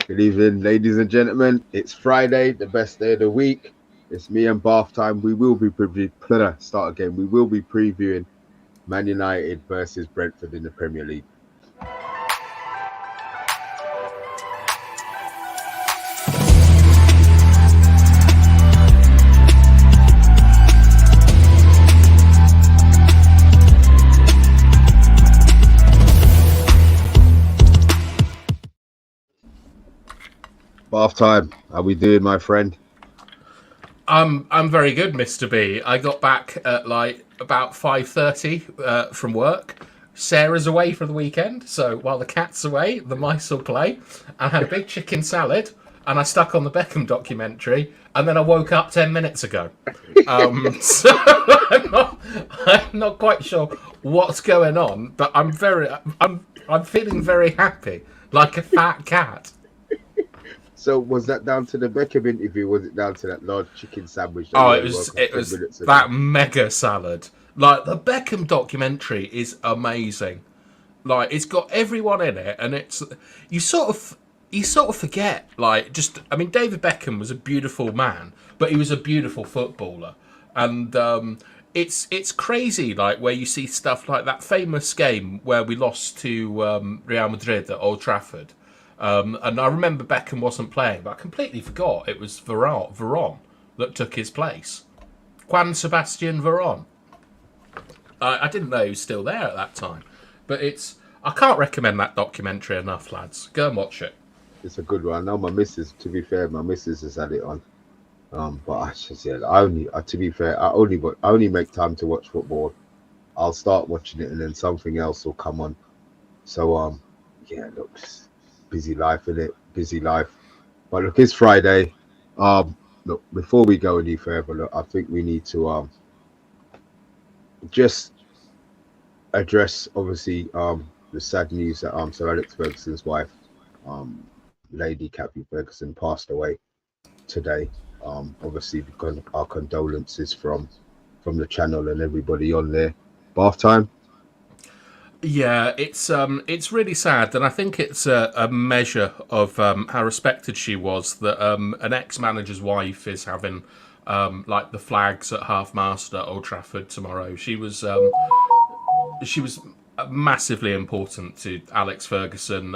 Good evening, ladies and gentlemen. It's Friday, the best day of the week. It's me and Bath time. We will be start again. We will be previewing Man United versus Brentford in the Premier League. Bath time. How we doing, my friend? I'm very good, Mr. B. I got back at like about 5:30 from work. Sarah's away for the weekend, so while the cat's away, the mice will play. I had a big chicken salad, and I stuck on the Beckham documentary, and then I woke up 10 minutes ago. So I'm not quite sure what's going on, but I'm feeling very happy, like a fat cat. So was that down to the Beckham interview? Was it down to that large chicken sandwich? It was that mega salad. Like, the Beckham documentary is amazing. Like, it's got everyone in it, and you sort of forget. Like, David Beckham was a beautiful man, but he was a beautiful footballer, and it's crazy. Like, where you see stuff like that famous game where we lost to Real Madrid at Old Trafford. And I remember Beckham wasn't playing, but I completely forgot it was Veron that took his place. Juan Sebastian Veron. I didn't know he was still there at that time. But I can't recommend that documentary enough, lads. Go and watch it. It's a good one. I know my missus, to be fair, has had it on. But I only make time to watch football. I'll start watching it and then something else will come on. So, look. Busy life, innit? Busy life. But look, it's Friday. Look, before we go any further, look, I think we need to just address obviously the sad news that Sir Alex Ferguson's wife, Lady Kathy Ferguson, passed away today. Obviously, because our condolences from the channel and everybody on there. Bath time. Yeah, it's really sad, and I think it's a measure of how respected she was that an ex-manager's wife is having like the flags at half-mast at Old Trafford tomorrow. She was massively important to Alex Ferguson.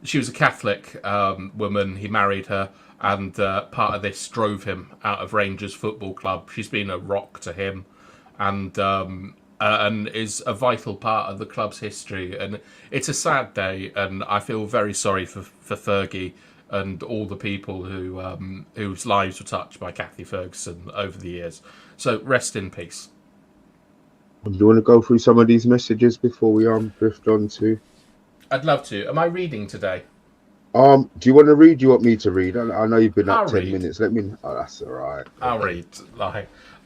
She was a Catholic woman. He married her, and part of this drove him out of Rangers Football Club. She's been a rock to him, and is a vital part of the club's history. And it's a sad day, and I feel very sorry for Fergie and all the people whose lives were touched by Kathy Ferguson over the years. So rest in peace. Do you want to go through some of these messages before we drift on to? I'd love to. Am I reading today? Do you want to read? Do you want me to read? I know you've been up 10 read. minutes. Let me. Oh, that's all right. I'll read.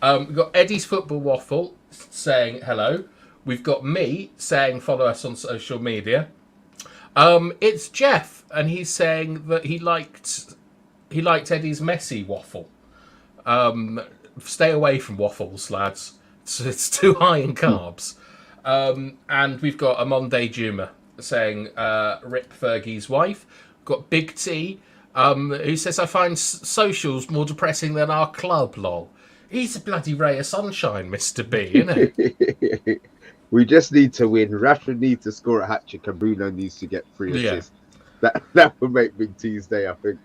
We've got Eddie's Football Waffle saying hello. We've got me saying follow us on social media. It's Jeff, and he's saying that he liked Eddie's messy waffle. Stay away from waffles, lads. It's too high in carbs. And we've got OMONDI Juma saying rip Fergie's wife. We've got Big T, who says I find socials more depressing than our club. Lol. He's a bloody ray of sunshine, Mr. B, isn't he? We just need to win. Rashford needs to score a hat-trick and Bruno needs to get 3 assists. Yeah. That would make Big T's day, I think.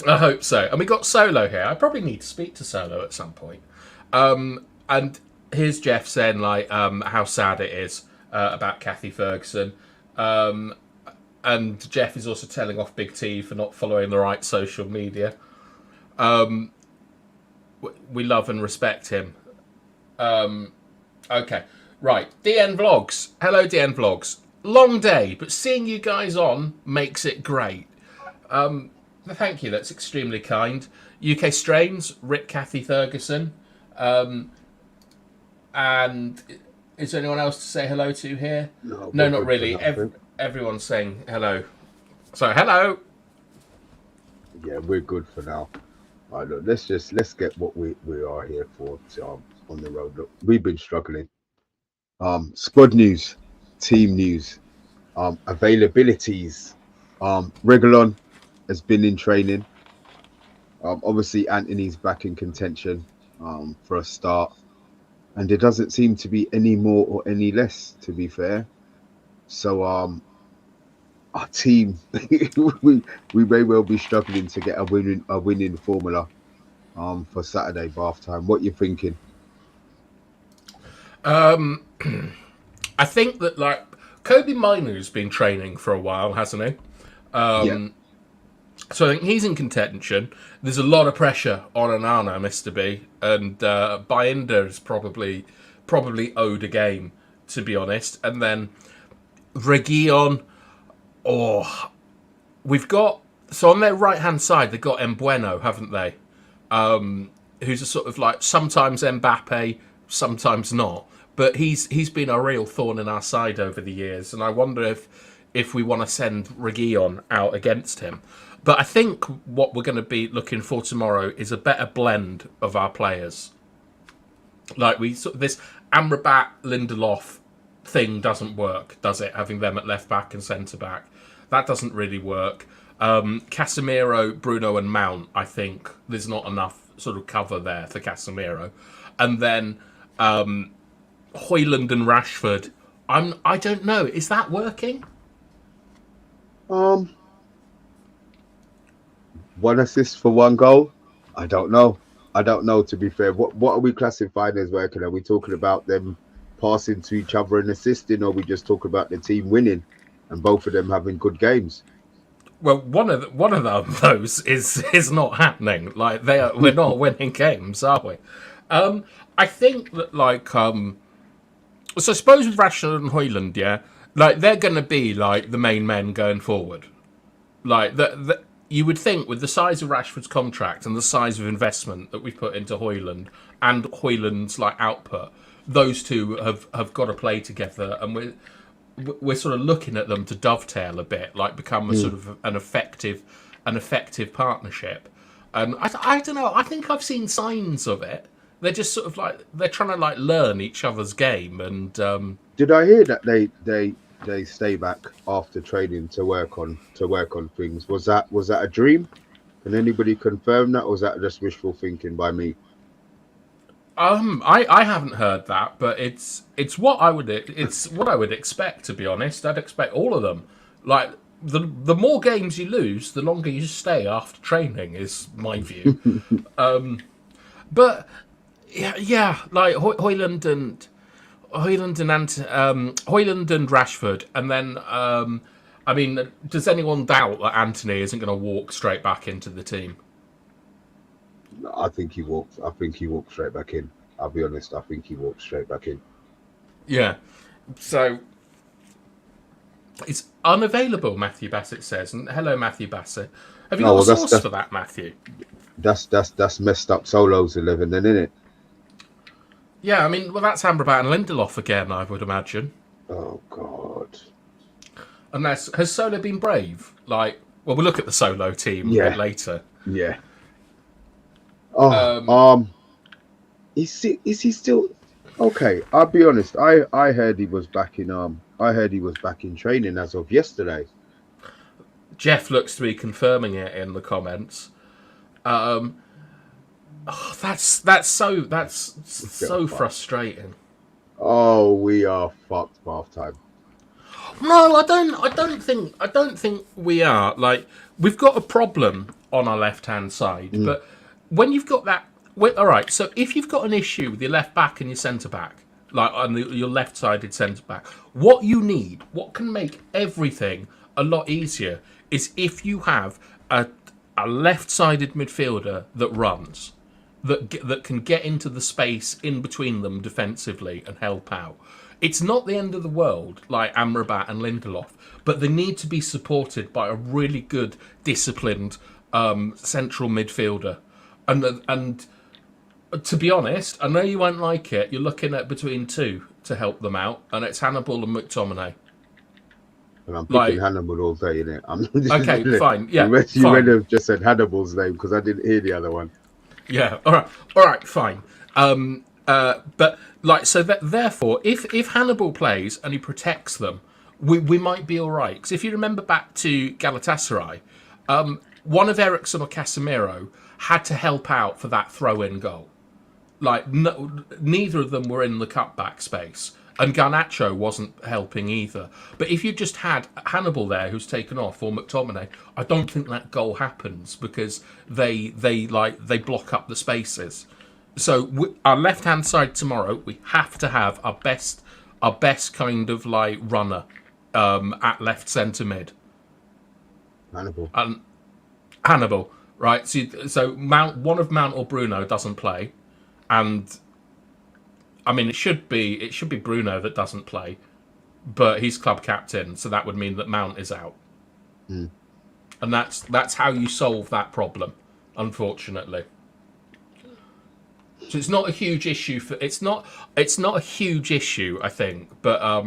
I hope so. And we got Solo here. I probably need to speak to Solo at some point. And here's Jeff saying like how sad it is about Kathy Ferguson. And Jeff is also telling off Big T for not following the right social media. We love and respect him. Okay, right. DN Vlogs. Hello, DN Vlogs. Long day, but seeing you guys on makes it great. Thank you. That's extremely kind. UK Strains. Rip Kathy Ferguson. And is there anyone else to say hello to here? No, not really. Everyone's saying hello. So hello. Yeah, we're good for now. All right, look, let's get what we are here for on the road. Look, we've been struggling. Squad news, team news, availabilities. Reguilon has been in training. Obviously, Antony's back in contention for a start, and there doesn't seem to be any more or any less. To be fair, so our team we may well be struggling to get a winning formula for Saturday bath time. What you thinking? I think that like Kobe Mainoo's been training for a while, hasn't he? Yeah. So I think he's in contention. There's a lot of pressure on Onana, Mr. B, and Bayinda is probably owed a game, to be honest. And then Reguilon, we've got so on their right hand side they've got Mbueno, haven't they? Who's a sort of like sometimes Mbappe, sometimes not. But he's been a real thorn in our side over the years, and I wonder if we want to send Reguilon out against him. But I think what we're going to be looking for tomorrow is a better blend of our players. Like this Amrabat Lindelof thing doesn't work, does it? Having them at left back and centre back, that doesn't really work. Casemiro, Bruno, and Mount. I think there's not enough sort of cover there for Casemiro, and then Højlund and Rashford. I don't know. Is that working? One assist for one goal. I don't know. To be fair, what are we classifying as working? Are we talking about them passing to each other and assisting, or are we just talking about the team winning and both of them having good games? Well, one of those is not happening. Like we're not winning games, are we? I think that like so I suppose with Rashford and Højlund, yeah, like they're going to be like the main men going forward. Like you would think with the size of Rashford's contract and the size of investment that we put into Højlund and Højlund's like output, those two have got to play together, and we're sort of looking at them to dovetail a bit, like become a sort of an effective partnership. And I don't know. I think I've seen signs of it. They're just sort of like they're trying to like learn each other's game. And did I hear that they stay back after training to work on things? Was that a dream? Can anybody confirm that, or was that just wishful thinking by me? I haven't heard that, but it's what I would expect, to be honest. I'd expect all of them. Like the more games you lose, the longer you stay after training is my view. But yeah, like Højlund and Rashford, and then I mean, does anyone doubt that Antony isn't going to walk straight back into the team? I think he walked straight back in. I'll be honest. I think he walked straight back in. Yeah. So it's unavailable, Matthew Bassett says. And hello, Matthew Bassett. Have you got a source for that, Matthew? That's messed up Solo's 11, then, isn't it? Yeah, I mean, well, that's Amrabat and Lindelof again, I would imagine. Oh God. Unless has Solo been brave? Like, well, we'll look at the Solo team a bit later. Yeah. Oh, is he still okay? I'll be honest. I heard he was back in training as of yesterday. Jeff looks to be confirming it in the comments. That's so frustrating. Oh, we are fucked bath time. No, I don't think we are. Like, we've got a problem on our left-hand side, but when you've got that, all right. So if you've got an issue with your left back and your centre back, like on your left-sided centre back, what you need, what can make everything a lot easier, is if you have a left-sided midfielder that runs, that can get into the space in between them defensively and help out. It's not the end of the world like Amrabat and Lindelof, but they need to be supported by a really good, disciplined central midfielder. And to be honest, I know you won't like it. You're looking at between two to help them out, and it's Hannibal and McTominay. And I'm picking Hannibal all day, innit? Okay, fine. Yeah, you would have just said Hannibal's name because I didn't hear the other one. Yeah. All right. Fine. But like, so that therefore, if Hannibal plays and he protects them, we might be all right. Because if you remember back to Galatasaray, one of Ericsson or Casemiro had to help out for that throw-in goal. Like, no, neither of them were in the cutback space. And Garnacho wasn't helping either. But if you just had Hannibal there, who's taken off, or McTominay, I don't think that goal happens because they block up the spaces. So our left-hand side tomorrow, we have to have our best kind of like runner at left centre mid. Hannibal, right? So one of Mount or Bruno doesn't play, and I mean it should be Bruno that doesn't play, but he's club captain, so that would mean that Mount is out, and that's how you solve that problem, unfortunately. So it's not a huge issue it's not a huge issue, I think, but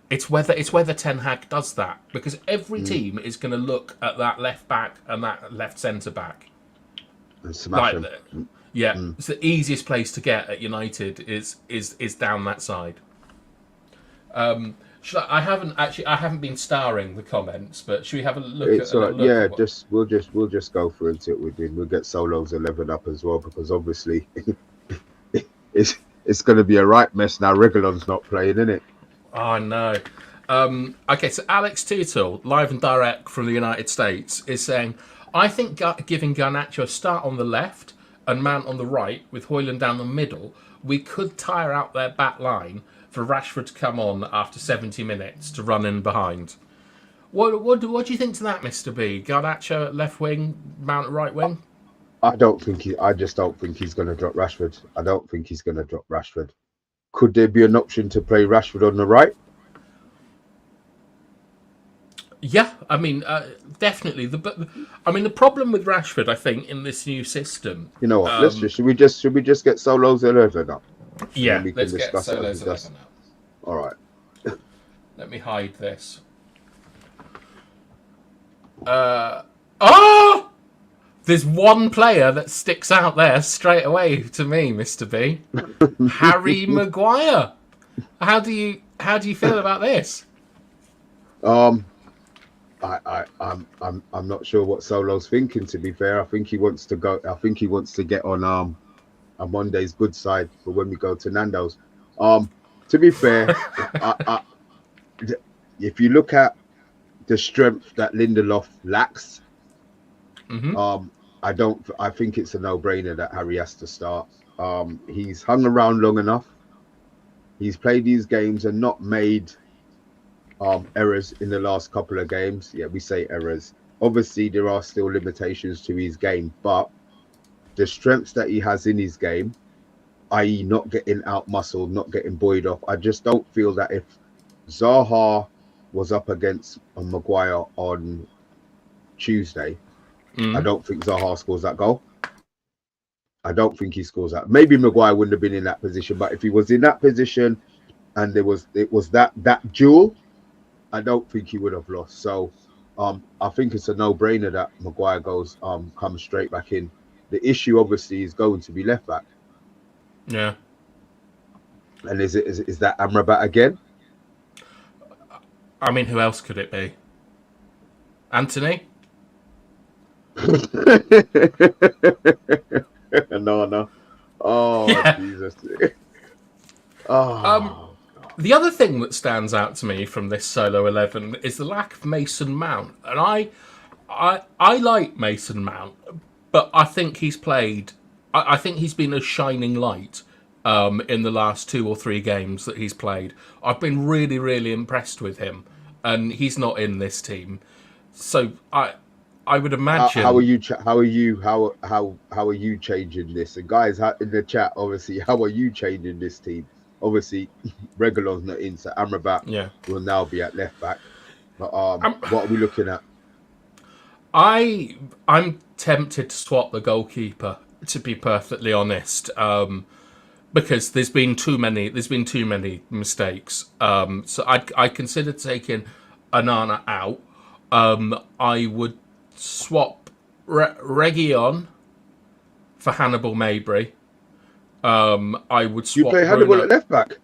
it's whether Ten Hag does that, because every team is going to look at that left back and that left centre back. Smash them. Yeah, it's the easiest place to get at United is down that side. I haven't been starring the comments, but should we have a look? It's we'll just go through until we'll get Solo's 11 up as well, because obviously it's going to be a right mess now. Reguilon's not playing, isn't it? Oh no. Okay, so Alex Tootle, live and direct from the United States, is saying, I think giving Garnacho a start on the left and Mount on the right with Højlund down the middle, we could tire out their back line for Rashford to come on after 70 minutes to run in behind. What do you think to that, Mr. B? Garnacho at left wing, Mount at right wing? I just don't think he's going to drop Rashford. I don't think he's going to drop Rashford. Could there be an option to play Rashford on the right? Yeah, I mean, definitely. The problem with Rashford, I think, in this new system. You know what? Should we just get Solo's 11 up? Yeah, let's get Solo's 11 up. All right. Let me hide this. There's one player that sticks out there straight away to me, Mr. B. Harry Maguire. How do you feel about this? I'm not sure what Solo's thinking, to be fair. I think he wants to get on Monday's good side for when we go to Nando's. To be fair, if you look at the strength that Lindelof lacks, I think it's a no-brainer that Harry has to start. He's hung around long enough. He's played these games and not made errors in the last couple of games. Yeah, we say errors. Obviously, there are still limitations to his game, but the strengths that he has in his game, i.e. not getting out-muscled, not getting buoyed off, I just don't feel that if Zaha was up against Maguire on Tuesday, I don't think Zaha scores that goal. I don't think he scores that. Maybe Maguire wouldn't have been in that position, but if he was in that position and it was that duel, I don't think he would have lost. So I think it's a no-brainer that Maguire comes straight back in. The issue obviously is going to be left back. Yeah. And is that Amrabat again? I mean, who else could it be? Antony? No. Oh, yeah. Jesus. The other thing that stands out to me from this Solo 11 is the lack of Mason Mount. And I like Mason Mount, but I think he's played... I think he's been a shining light in the last 2 or 3 games that he's played. I've been really, really impressed with him, and he's not in this team. So I would imagine. How are you changing this? And guys in the chat, obviously, how are you changing this team? Obviously, Reguilon's not in, so Amrabat will now be at left back. But what are we looking at? I'm tempted to swap the goalkeeper, to be perfectly honest, because there's been too many mistakes. So I consider taking Onana out. I would swap Reguilon for Hannibal Mabry. I would swap. You play Hannibal at left back?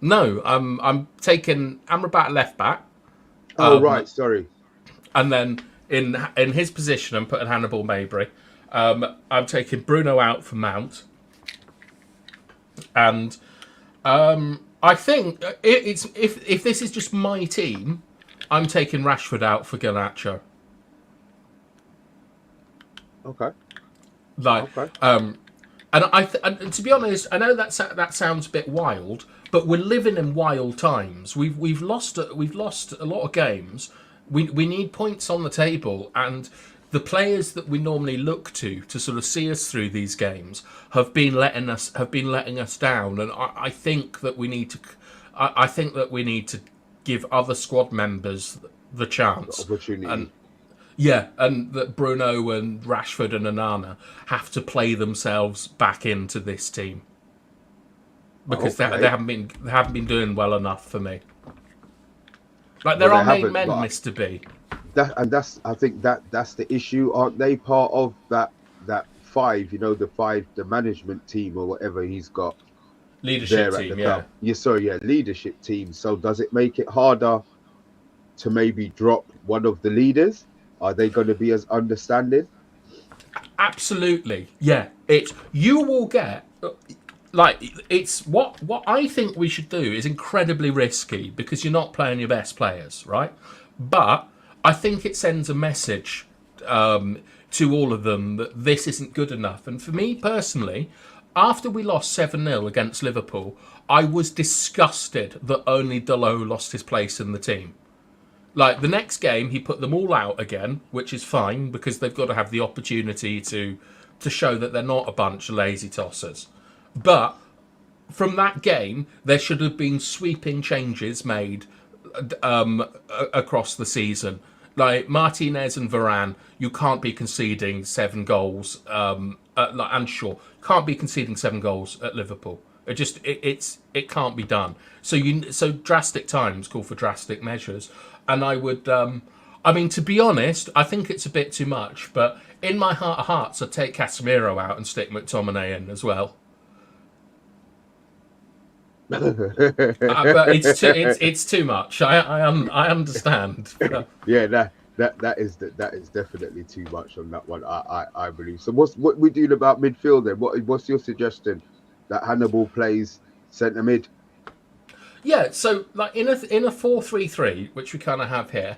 No, I'm taking Amrabat left back. Oh right, sorry. And then in his position, I'm putting Hannibal Mabry. I'm taking Bruno out for Mount, and I think it's if this is just my team, I'm taking Rashford out for Garnacho. Okay. Like, Okay. and to be honest, I know that sounds a bit wild, but we're living in wild times. We've lost a lot of games. We need points on the table, and the players that we normally look to sort of see us through these games have been letting us down. And I think that we need to I think that we need to give other squad members the The chance. opportunity. And yeah, and that Bruno and Rashford and Onana have to play themselves back into this team because they haven't been doing well enough for me. Like there Well, are they main haven't, men, but Mr. B. that's I think that's the issue. Aren't they part of that five? You know, the management team or whatever he's got Leadership there at the team, yeah. club. Yeah, sorry, yeah, leadership team. So does it make it harder to maybe drop one of the leaders? Are they going to be as understanding? Absolutely. Yeah. It's you will get like it's what I think we should do is incredibly risky because you're not playing your best players, right? But I think it sends a message to all of them that this isn't good enough. And for me personally, after we lost 7-0 against Liverpool, I was disgusted that only Delo lost his place in the team. Like the next game, he put them all out again, which is fine because they've got to have the opportunity to show that they're not a bunch of lazy tossers. But from that game, there should have been sweeping changes made across the season. Like Martinez and Varane, you can't be conceding 7 goals. And sure, can't be conceding 7 goals at Liverpool. It can't be done. So drastic times call for drastic measures, and I would. I mean, to be honest, I think it's a bit too much. But in my heart of hearts, I'd take Casemiro out and stick McTominay in as well. But it's too much. I understand. Yeah, that is definitely too much on that one. I believe. So what we doing about midfield then? What's your suggestion that Hannibal plays centre mid? Yeah, so like in a 4-3-3, which we kind of have here,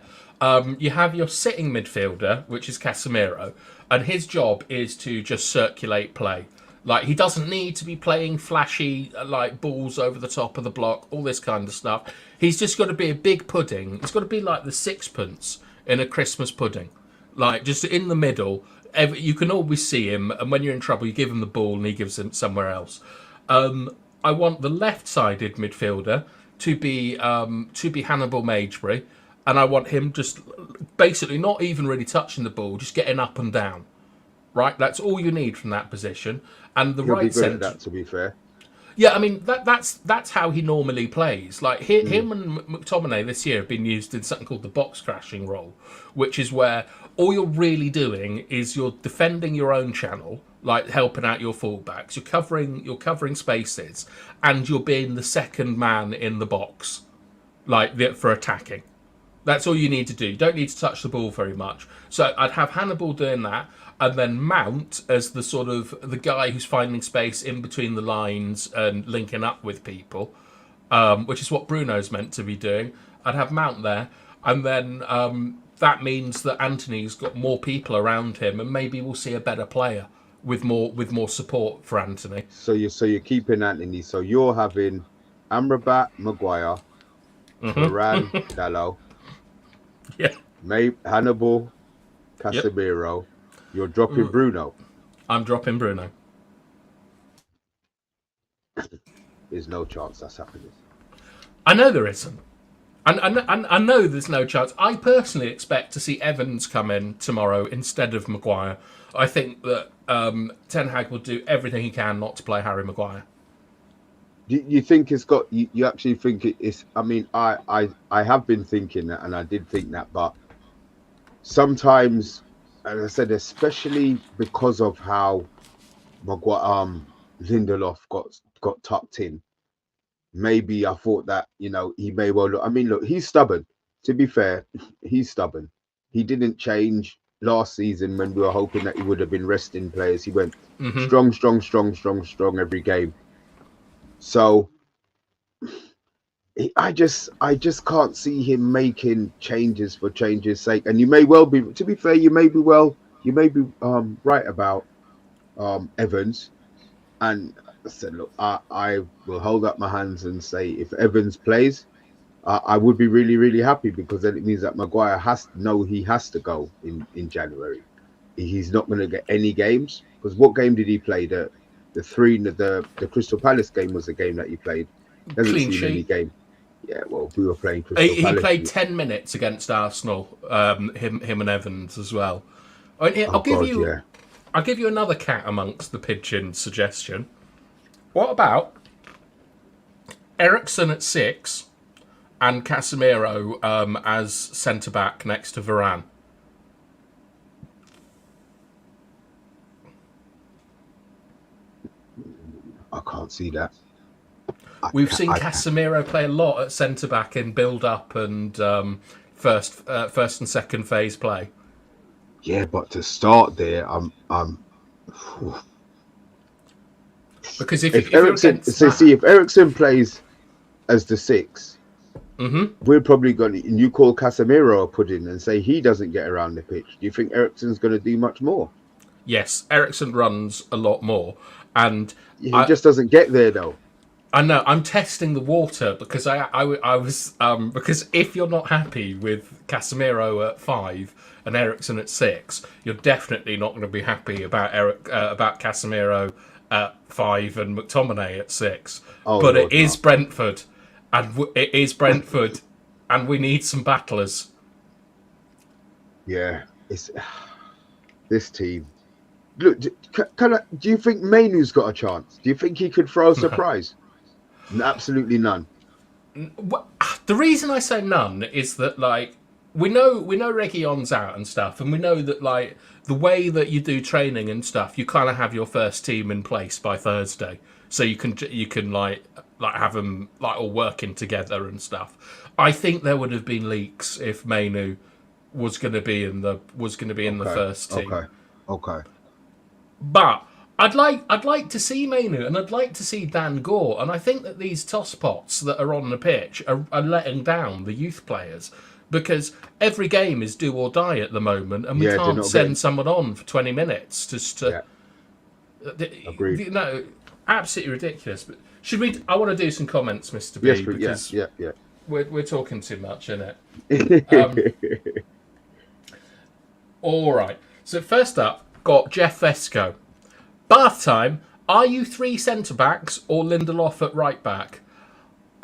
you have your sitting midfielder, which is Casemiro, and his job is to just circulate play. Like he doesn't need to be playing flashy like balls over the top of the block, all this kind of stuff. He's just got to be a big pudding. It's got to be like the sixpence in a Christmas pudding, like just in the middle. You can always see him, and when you're in trouble, you give him the ball, and he gives him somewhere else. I want the left-sided midfielder to be Hannibal Mabry, and I want him just basically not even really touching the ball, just getting up and down. Right, that's all you need from that position. And the He'll be right good at centre. that, to be fair. Yeah, I mean that's how he normally plays. Like him and McTominay this year have been used in something called the box crashing role, which is where all you're really doing is you're defending your own channel, like helping out your fullbacks. You're covering spaces, and you're being the second man in the box, for attacking. That's all you need to do. You don't need to touch the ball very much. So I'd have Hannibal doing that, and then Mount as the sort of the guy who's finding space in between the lines and linking up with people, which is what Bruno's meant to be doing. I'd have Mount there, and then that means that Antony's got more people around him, and maybe we'll see a better player with more support for Antony. So you're keeping Antony. So you're having Amrabat, Maguire, Varane, Dalot, Yeah, Hannibal, yep. Casemiro. You're dropping Bruno. I'm dropping Bruno. There's no chance that's happening. I know there isn't. I know there's no chance. I personally expect to see Evans come in tomorrow instead of Maguire. I think that Ten Hag will do everything he can not to play Harry Maguire. You think it's got? You actually think it's? I mean, I have been thinking that, and I did think that, but sometimes, as I said, especially because of how Maguire, Lindelof got tucked in. Maybe I thought that he may well look. I mean, look, he's stubborn. To be fair, he's stubborn. he didn't change last season when we were hoping that he would have been resting players. He went Mm-hmm. strong every game. So I just can't see him making changes for changes' sake. And you may well be, to be fair, you may be right about Evans. And I said, look, I will hold up my hands and say if Evans plays, I would be really, really happy, because then it means that Maguire he has to go in January. He's not going to get any games, because what game did he play? The Crystal Palace game was the game that he played. Hasn't Clean seen any sheet. game. Yeah, well, if we were playing Crystal He Palace. played 10 minutes against Arsenal. Him and Evans as well. I'll give you another cat amongst the pigeon suggestion. What about Eriksen at 6 and Casemiro as centre back next to Varane? I can't see that. We've seen Casemiro play a lot at centre back in build up and first and second phase play. Yeah, but to start there, because if Eriksen plays as the 6, mm-hmm. we're probably going to, and you call Casemiro a pudding and say he doesn't get around the pitch. Do you think Eriksen's going to do much more? Yes, Eriksen runs a lot more, and he just doesn't get there though. I know. I'm testing the water because I was because if you're not happy with Casemiro at 5 and Eriksen at 6, you're definitely not going to be happy about Casemiro at 5 and McTominay at 6. Oh, but Lord, it is Brentford, and it is Brentford, and we need some battlers. Yeah, it's this team. Look, do you think Mainoo's got a chance? Do you think he could throw a surprise? Absolutely none. The reason I say none is that, like, we know Reguilon's out and stuff, and we know that, like, the way that you do training and stuff, you kind of have your first team in place by Thursday, so you can like have them like all working together and stuff. I think there would have been leaks if Mainoo was going to be in the first team. Okay. But I'd like to see Mainoo, and I'd like to see Dan Gore, and I think that these tospots that are on the pitch are letting down the youth players, because every game is do or die at the moment, and we can't send someone on for 20 minutes just to. Agreed. You know, absolutely ridiculous. But should we? I want to do some comments, Mr. B, because we're talking too much, innit? All right. So first up, got Jeff Vesco. Bath time. Are you 3 centre backs or Lindelof at right back?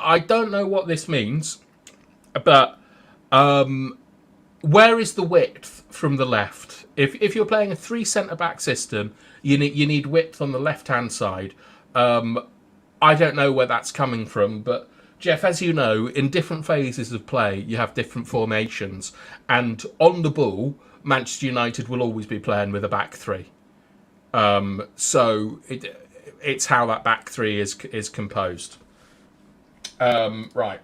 I don't know what this means, but where is the width from the left? If you're playing a 3 centre back system, you need width on the left hand side. I don't know where that's coming from, but Jeff, as you know, in different phases of play, you have different formations, and on the ball, Manchester United will always be playing with a back 3. So it's how that back 3 is composed. Right.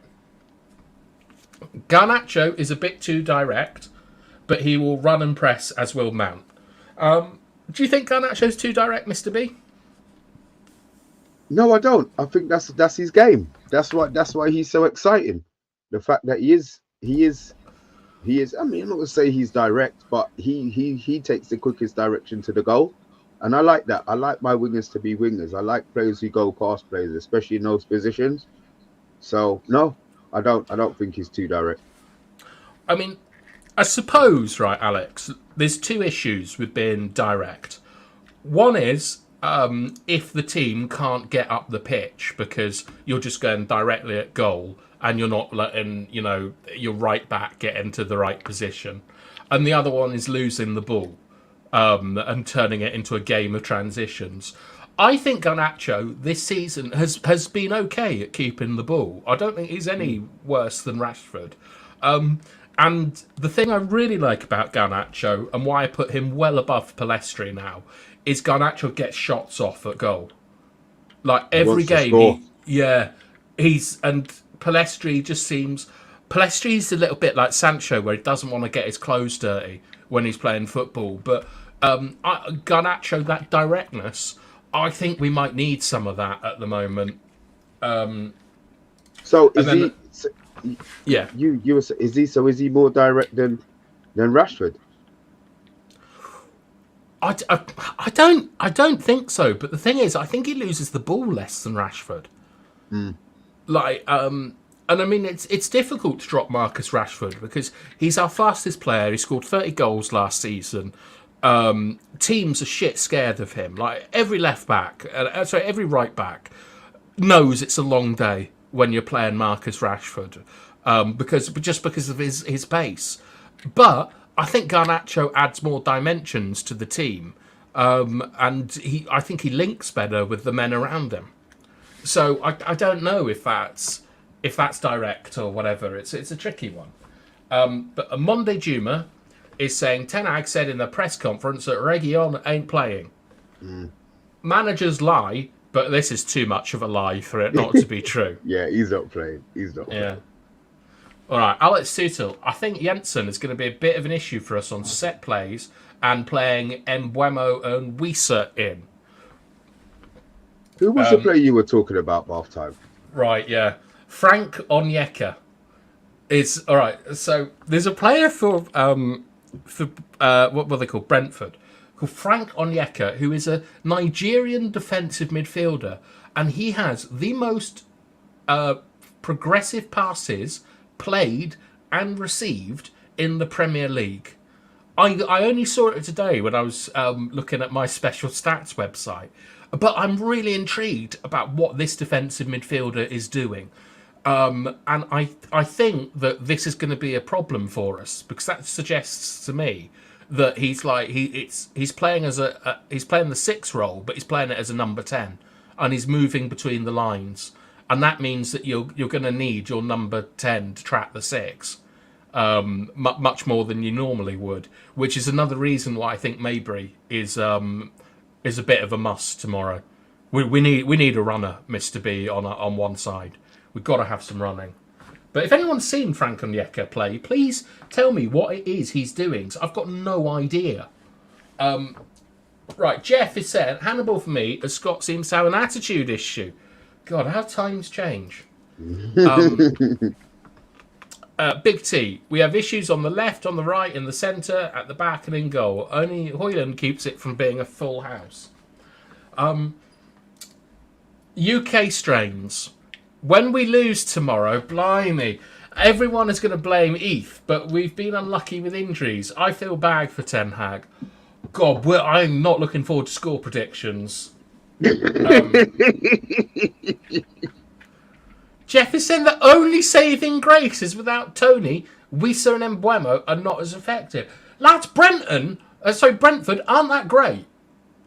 Garnacho is a bit too direct, but he will run and press, as will Mount. Do you think Garnacho's too direct, Mr. B? No, I don't. I think that's his game. That's why he's so exciting. The fact that he is. I mean, I'm not gonna say he's direct, but he takes the quickest direction to the goal. And I like that. I like my wingers to be wingers. I like players who go past players, especially in those positions. So no, I don't think he's too direct. I mean, I suppose, right, Alex, there's 2 issues with being direct. One is if the team can't get up the pitch because you're just going directly at goal and you're not letting, your right back get into the right position. And the other one is losing the ball. And turning it into a game of transitions. I think Garnacho this season has been okay at keeping the ball. I don't think he's any worse than Rashford. And the thing I really like about Garnacho, and why I put him well above Pellistri now, is Garnacho gets shots off at goal. Like every game, and Pellistri just seems. Palestri's a little bit like Sancho, where he doesn't want to get his clothes dirty when he's playing football. But Garnacho, that directness, I think we might need some of that at the moment. So is he? Yeah. Is he more direct than Rashford? I don't think so. But the thing is, I think he loses the ball less than Rashford. And I mean, it's difficult to drop Marcus Rashford because he's our fastest player. He scored 30 goals last season. Teams are shit scared of him. Like every every right back knows it's a long day when you're playing Marcus Rashford, because of his pace. But I think Garnacho adds more dimensions to the team, and I think he links better with the men around him. So I don't know if that's direct or whatever. It's a tricky one. But OMONDI Juma is saying Ten Hag said in the press conference that Reguilon ain't playing. Managers lie, but this is too much of a lie for it not to be true. Yeah, he's not playing. Playing. All right, Alex Sutil. I think Jensen is going to be a bit of an issue for us on set plays and playing Mbeumo and Wisa in. Who was the player you were talking about half time? Right, yeah. Frank Onyeka is all right. So there's a player for what were they called? Brentford, called Frank Onyeka, who is a Nigerian defensive midfielder, and he has the most progressive passes played and received in the Premier League. I only saw it today when I was looking at my special stats website, but I'm really intrigued about what this defensive midfielder is doing. And I think that this is going to be a problem for us because that suggests to me that he's playing he's playing the 6 role, but he's playing it as a number 10, and he's moving between the lines, and that means that you're going to need your number 10 to track the 6 much more than you normally would, which is another reason why I think Mabry is a bit of a must tomorrow. We need a runner, Mr. B, on one side. We've got to have some running. But if anyone's seen Frank Onyeka play, please tell me what it is he's doing. So I've got no idea. Right, Jeff is saying, Hannibal for me, as Scott seems to have an attitude issue. God, how times change. Big T, we have issues on the left, on the right, in the centre, at the back and in goal. Only Hoyland keeps it from being a full house. UK strains. When we lose tomorrow, blimey, everyone is going to blame Eth, but we've been unlucky with injuries. I feel bad for Ten Hag. God, I'm not looking forward to score predictions. Jeff is saying the only saving grace is without Tony, Wisa and Mbeumo are not as effective. Lads, Brentford aren't that great.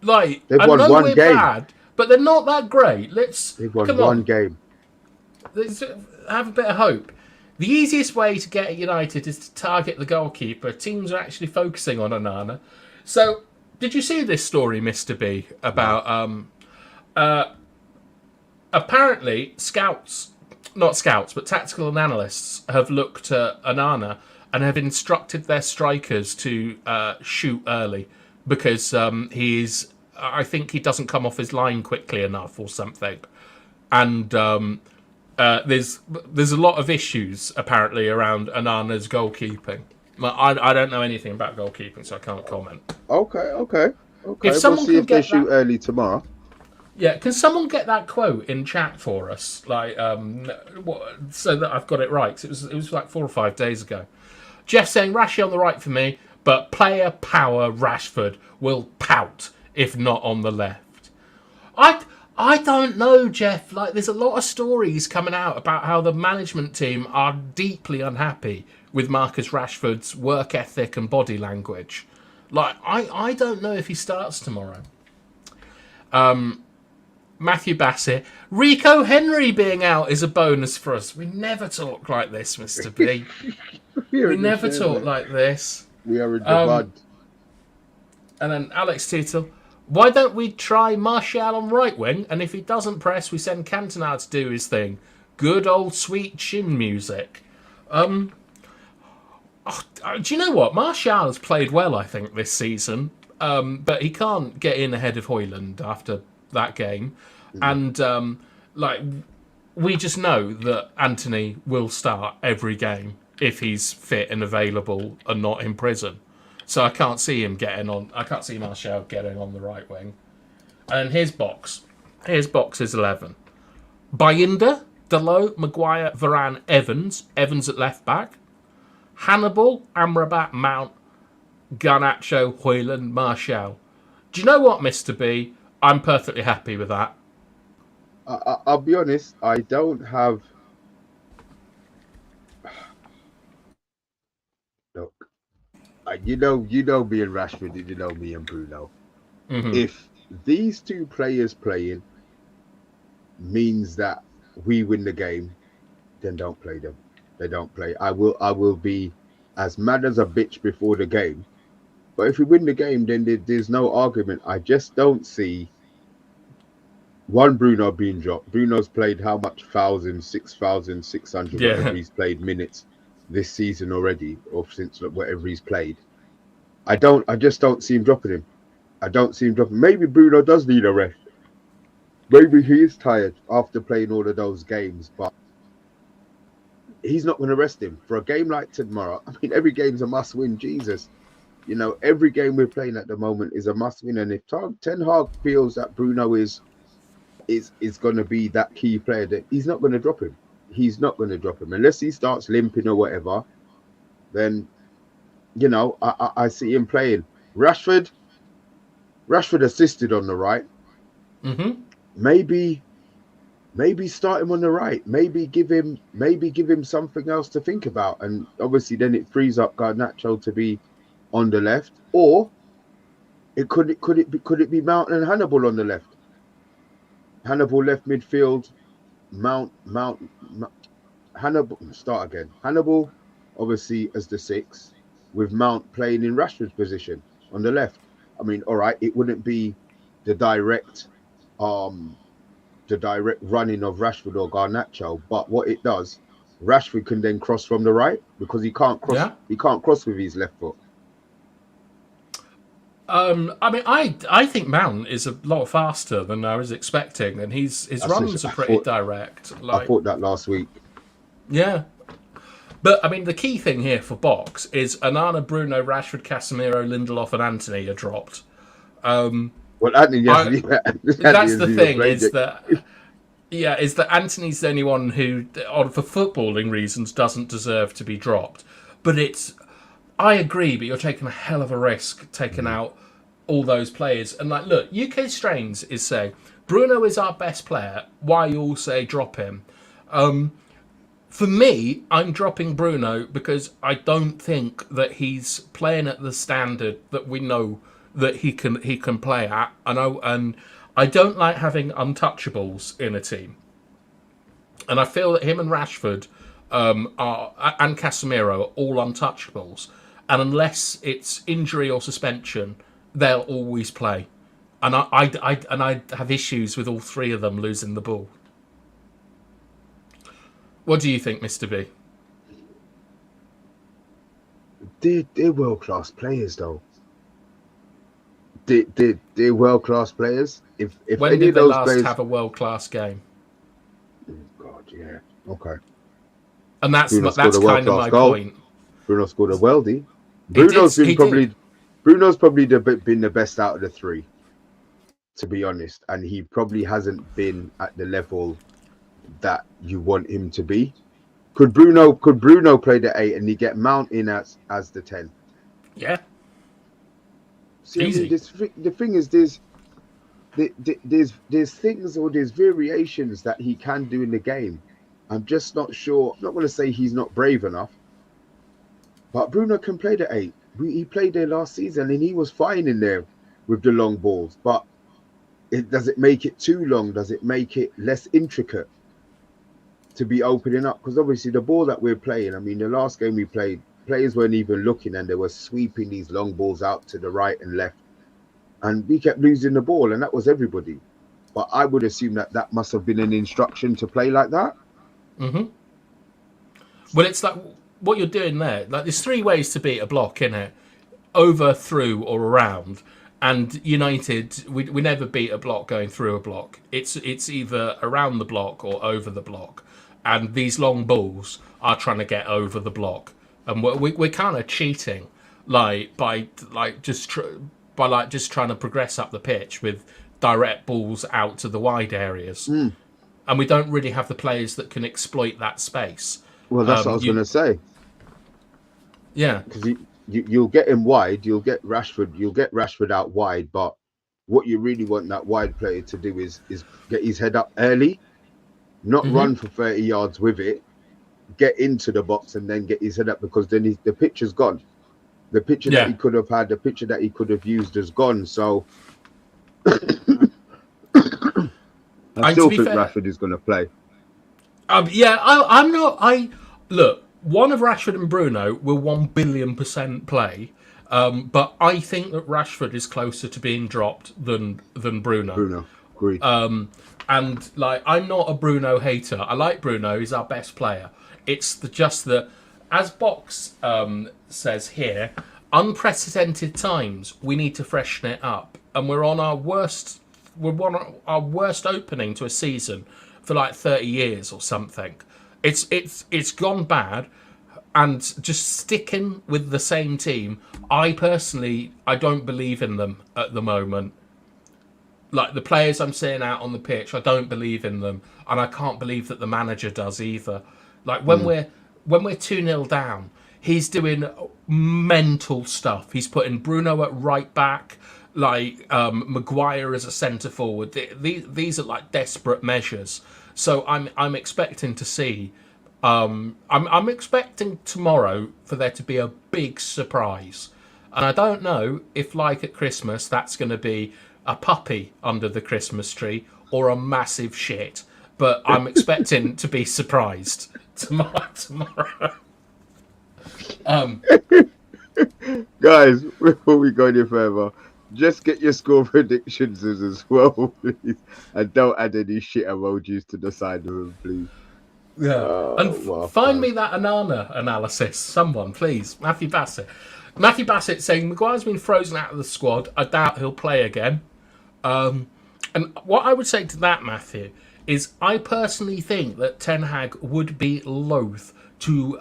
Like, they've I won know one we're game. bad, but they're not that great. They've won one game. Let's have a bit of hope. The easiest way to get at United is to target the goalkeeper. Teams are actually focusing on Onana. So, did you see this story, Mr. B, about apparently not scouts, but tactical analysts have looked at Onana and have instructed their strikers to shoot early because I think he doesn't come off his line quickly enough or something. And there's a lot of issues apparently around Onana's goalkeeping. I don't know anything about goalkeeping, so I can't comment. Okay. If someone we'll see if they shoot early tomorrow. Yeah, can someone get that quote in chat for us? Like, so that I've got it right. 'Cause it was like 4 or 5 days ago. Jeff saying Rashi on the right for me, but player power Rashford will pout if not on the left. I don't know, Jeff. Like, there's a lot of stories coming out about how the management team are deeply unhappy with Marcus Rashford's work ethic and body language. Like, I don't know if he starts tomorrow. Matthew Bassett, Rico Henry being out is a bonus for us. We never talk like this, Mr. B. We never talk like this. We are in the mud. And then Alex Tittle, why don't we try Martial on right wing? And if he doesn't press, we send Cantona to do his thing. Good old sweet chin music. Do you know what? Martial has played well, I think, this season, but he can't get in ahead of Højlund after that game, and like we just know that Antony will start every game if he's fit and available and not in prison. So I can't see him getting on. I can't see Martial getting on the right wing. And here's box. Here's box's 11. Bayinda, Dalot, Maguire, Varane, Evans. Evans at left back. Hannibal, Amrabat, Mount, Garnacho, Højlund, Martial. Do you know what, Mr. B? I'm perfectly happy with that. I'll be honest. I don't have. Look, you know me and Rashford. You know me and Bruno. If these two players playing means that we win the game, then don't play them. They don't play. I will be as mad as a bitch before the game. But if we win the game, then there's no argument. I just don't see Bruno being dropped. Bruno's played how much? 6,600 whatever he's played minutes this season already, or since whatever he's played. I just don't see him dropping him. I don't see him dropping. Maybe Bruno does need a rest. Maybe he is tired after playing all of those games, but he's not going to rest him for a game like tomorrow. I mean, every game's a must-win. Jesus, you know, every game we're playing at the moment is a must-win. And if Ten Hag feels that Bruno is going to be that key player, that he's not going to drop him. He's not going to drop him unless he starts limping or whatever. Then, you know, I see him playing. Rashford assisted on the right. Maybe start him on the right. Maybe give him something else to think about. And obviously, then it frees up Garnacho to be on the left. Or could it be Mount and Hannibal on the left? Hannibal left midfield. Mount Hannibal. Start again. Hannibal, obviously as the 6, with Mount playing in Rashford's position on the left. I mean, all right, it wouldn't be the direct running of Rashford or Garnacho, but what it does, Rashford can then cross from the right because he can't cross. Yeah. He can't cross with his left foot. I mean, I think Mount is a lot faster than I was expecting, and his runs are pretty direct. I thought that last week. Yeah. But, I mean, the key thing here for box is Onana, Bruno, Rashford, Casemiro, Lindelof and Antony are dropped. Well, Antony, that's the thing, is that Antony's the only one who, for footballing reasons, doesn't deserve to be dropped. But I agree, but you're taking a hell of a risk taking out all those players. And, like, look, UK Strains is saying, Bruno is our best player. Why you all say drop him? For me, I'm dropping Bruno because I don't think that he's playing at the standard that we know that he can play at. And I don't like having untouchables in a team. And I feel that him and Rashford and Casemiro are all untouchables. And unless it's injury or suspension, they'll always play. And I have issues with all three of them losing the ball. What do you think, Mr. B? They're world-class players, though. They're world-class players. If when any did of they those last players have a world-class game? Oh, God, yeah. Okay. And that's kind of my point. Bruno scored a worldie. Bruno's probably been the best out of the three, to be honest, and he probably hasn't been at the level that you want him to be. Could Bruno play the 8 and he get Mount in as the 10? Yeah. See, easy. I mean, the thing is, there's things or there's variations that he can do in the game. I'm just not sure. I'm not going to say he's not brave enough, but Bruno can play the 8. He played there last season and he was fine in there with the long balls. But does it make it too long? Does it make it less intricate to be opening up? Because obviously the ball that we're playing, I mean, the last game we played, players weren't even looking and they were sweeping these long balls out to the right and left. And we kept losing the ball, and that was everybody. But I would assume that must have been an instruction to play like that. Mm-hmm. Well, it's like what you're doing there. Like, there's three ways to beat a block, innit? Over, through, or around. And United, we never beat a block going through a block. It's either around the block or over the block. And these long balls are trying to get over the block, and we're kind of cheating, like by just trying to progress up the pitch with direct balls out to the wide areas, and we don't really have the players that can exploit that space. Well, that's what I was going to say. Yeah, because you'll get him wide, you'll get Rashford out wide, but what you really want that wide player to do is get his head up early, not run for 30 yards with it, get into the box and then get his head up, because then the picture's gone. The picture that he could have had, the picture that he could have used is gone. So I still think Rashford is going to play. I'm not. Look, one of Rashford and Bruno will 1 billion% play, but I think that Rashford is closer to being dropped than Bruno. Bruno, agreed. And like, I'm not a Bruno hater. I like Bruno; he's our best player. It's just that, as Box says here, unprecedented times. We need to freshen it up, and we're on our worst. We're on our worst opening to a season for like 30 years or something. It's gone bad, and just sticking with the same team. I don't believe in them at the moment. Like, the players I'm seeing out on the pitch, I don't believe in them, and I can't believe that the manager does either. Like, when we're 2-0 down, he's doing mental stuff. He's putting Bruno at right back, like Maguire as a centre forward. These are like desperate measures. So I'm expecting to see. I'm expecting tomorrow for there to be a big surprise, and I don't know if, like at Christmas, that's going to be a puppy under the Christmas tree or a massive shit. But I'm expecting to be surprised tomorrow. Guys, before we go any further, just get your score predictions as well, please, and don't add any shit emojis to the side of them, please. Yeah, and find me that Anana analysis, someone, please. Matthew Bassett saying Maguire's been frozen out of the squad. I doubt he'll play again. And what I would say to that, Matthew, is I personally think that Ten Hag would be loath to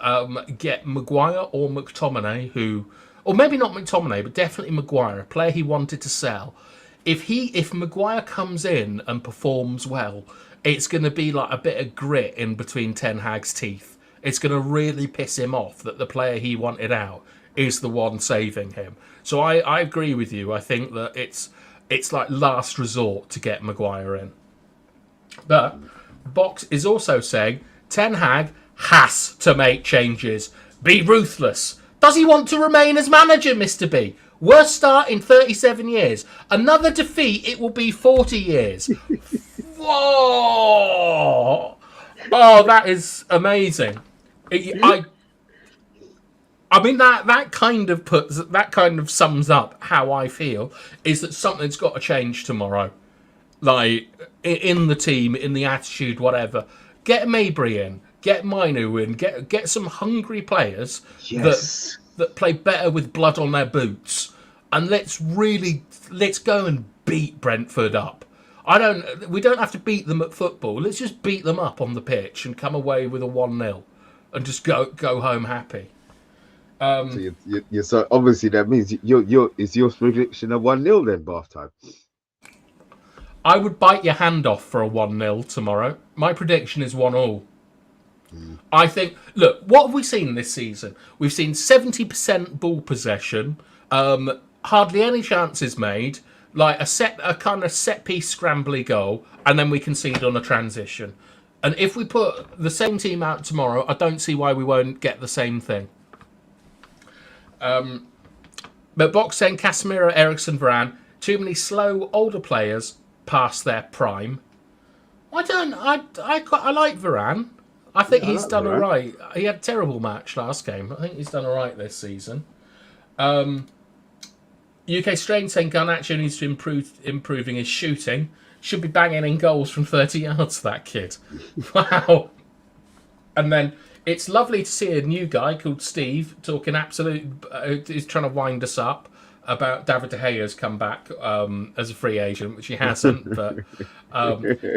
get Maguire or McTominay, or maybe not McTominay, but definitely Maguire, a player he wanted to sell. If Maguire comes in and performs well, it's going to be like a bit of grit in between Ten Hag's teeth. It's going to really piss him off that the player he wanted out is the one saving him. So I agree with you. I think that it's like last resort to get Maguire in. But Box is also saying Ten Hag has to make changes. Be ruthless. Does he want to remain as manager, Mr. B? Worst start in 37 years. Another defeat, it will be 40 years. Whoa! Oh, that is amazing. I mean, that kind of sums up how I feel, is that something's got to change tomorrow. Like, in the team, in the attitude, whatever. Get Mabry in, get Mainu in, get some hungry players that play better with blood on their boots, and let's go and beat Brentford up. We don't have to beat them at football. Let's just beat them up on the pitch and come away with a 1-0 and just go home happy. So obviously that means is your prediction a 1-0 then, bath time? I would bite your hand off for a 1-0 tomorrow. My prediction is 1-1. I think, look, what have we seen this season? We've seen 70% ball possession, hardly any chances made, like a kind of set-piece scrambly goal, and then we concede on a transition. And if we put the same team out tomorrow, I don't see why we won't get the same thing. But Box saying Casemiro, Eriksen, Varane, too many slow, older players past their prime. I like Varane. I think he's done all right. He had a terrible match last game. I think he's done all right this season. UK Strain saying Garnacho needs to improving his shooting. Should be banging in goals from 30 yards, that kid. Wow. And then It's lovely to see a new guy called Steve talking he's trying to wind us up about David De Gea's come back as a free agent, which he hasn't. But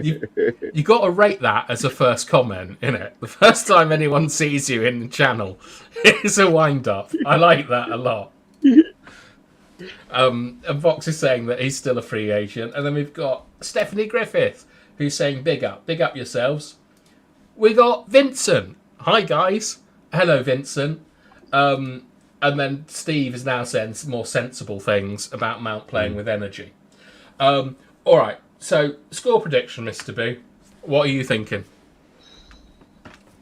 you got to rate that as a first comment, innit? The first time anyone sees you in the channel, it's a wind up. I like that a lot. And Vox is saying that he's still a free agent, and then we've got Stephanie Griffith who's saying big up yourselves. We got Vincent. Hi guys. Hello Vincent. And then Steve is now saying more sensible things about Mount playing with energy. All right. So score prediction, Mr. B. What are you thinking?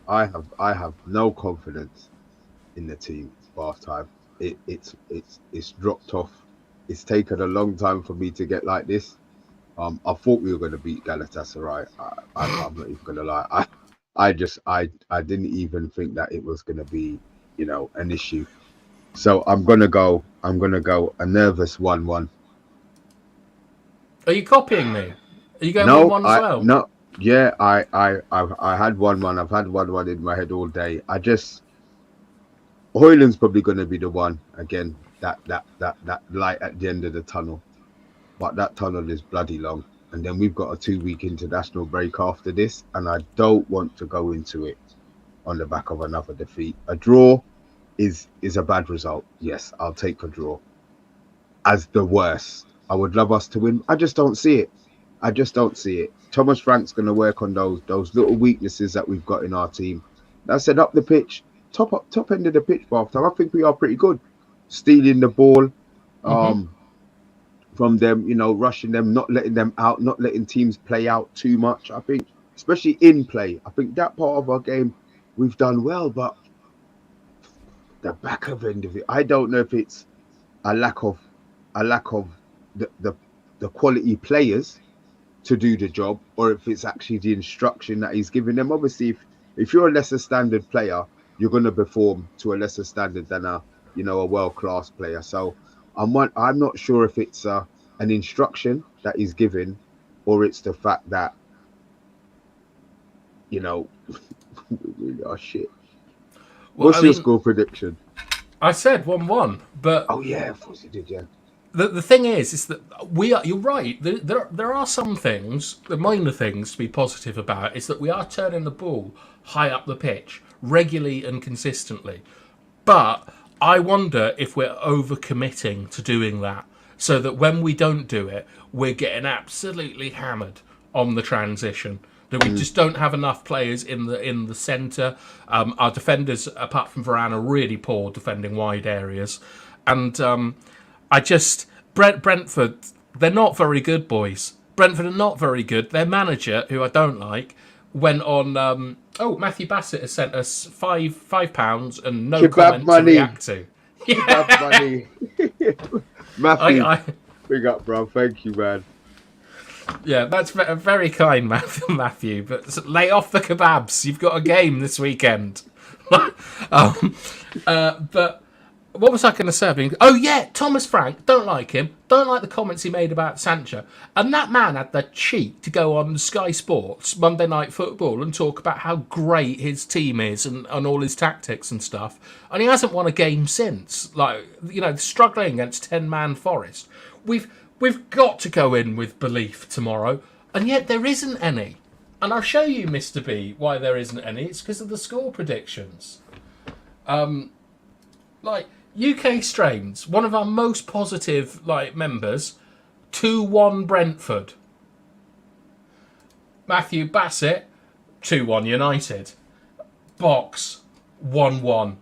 I have no confidence in the team for half time. It's dropped off. It's taken a long time for me to get like this. I thought we were going to beat Galatasaray. I'm not even going to lie. I didn't even think that it was going to be, an issue. So I'm going to go a nervous 1-1. Are you copying me? Are you going 1-1 as well? No. Yeah, I had 1-1. I've had 1-1 in my head all day. Hoyland's probably going to be the one again. That light at the end of the tunnel, but that tunnel is bloody long. And then we've got a 2-week international break after this, and I don't want to go into it on the back of another defeat. A draw is a bad result. Yes, I'll take a draw as the worst. I would love us to win. I just don't see it. Thomas Frank's going to work on those little weaknesses that we've got in our team. That said, up the pitch, top end of the pitch, for half time, I think we are pretty good. Stealing the ball from them, rushing them, not letting them out, not letting teams play out too much. I think, especially in play, I think that part of our game we've done well, but the back of end of it, I don't know if it's a lack of the quality players to do the job, or if it's actually the instruction that he's giving them. Obviously, if you're a lesser standard player, you're going to perform to a lesser standard than a world-class player. So I'm not sure if it's an instruction that he's giving, or it's the fact that we really are shit. What's your score prediction? I said 1-1, but oh yeah, of course you did, yeah. The thing is that you're right. There are some things, the minor things to be positive about, is that we are turning the ball high up the pitch regularly and consistently. But I wonder if we're overcommitting to doing that, so that when we don't do it, we're getting absolutely hammered on the transition. That we just don't have enough players in the centre. Our defenders, apart from Varane, are really poor defending wide areas. And Brentford, they're not very good, boys. Brentford are not very good. Their manager, who I don't like, went on... Matthew Bassett has sent us £5 and no comment to react to. Kebab money. Matthew, big up, bro. Thank you, man. Yeah, that's very kind, Matthew. But lay off the kebabs. You've got a game this weekend. But what was I going to say? Oh, yeah, Thomas Frank. Don't like him. Don't like the comments he made about Sancho. And that man had the cheek to go on Sky Sports Monday Night Football and talk about how great his team is and all his tactics and stuff. And he hasn't won a game since. Struggling against 10-man Forest. We've got to go in with belief tomorrow. And yet there isn't any. And I'll show you, Mr. B, why there isn't any. It's because of the score predictions. UK Strains, one of our most positive members, 2-1 Brentford. Matthew Bassett, 2-1 United. Box, 1-1.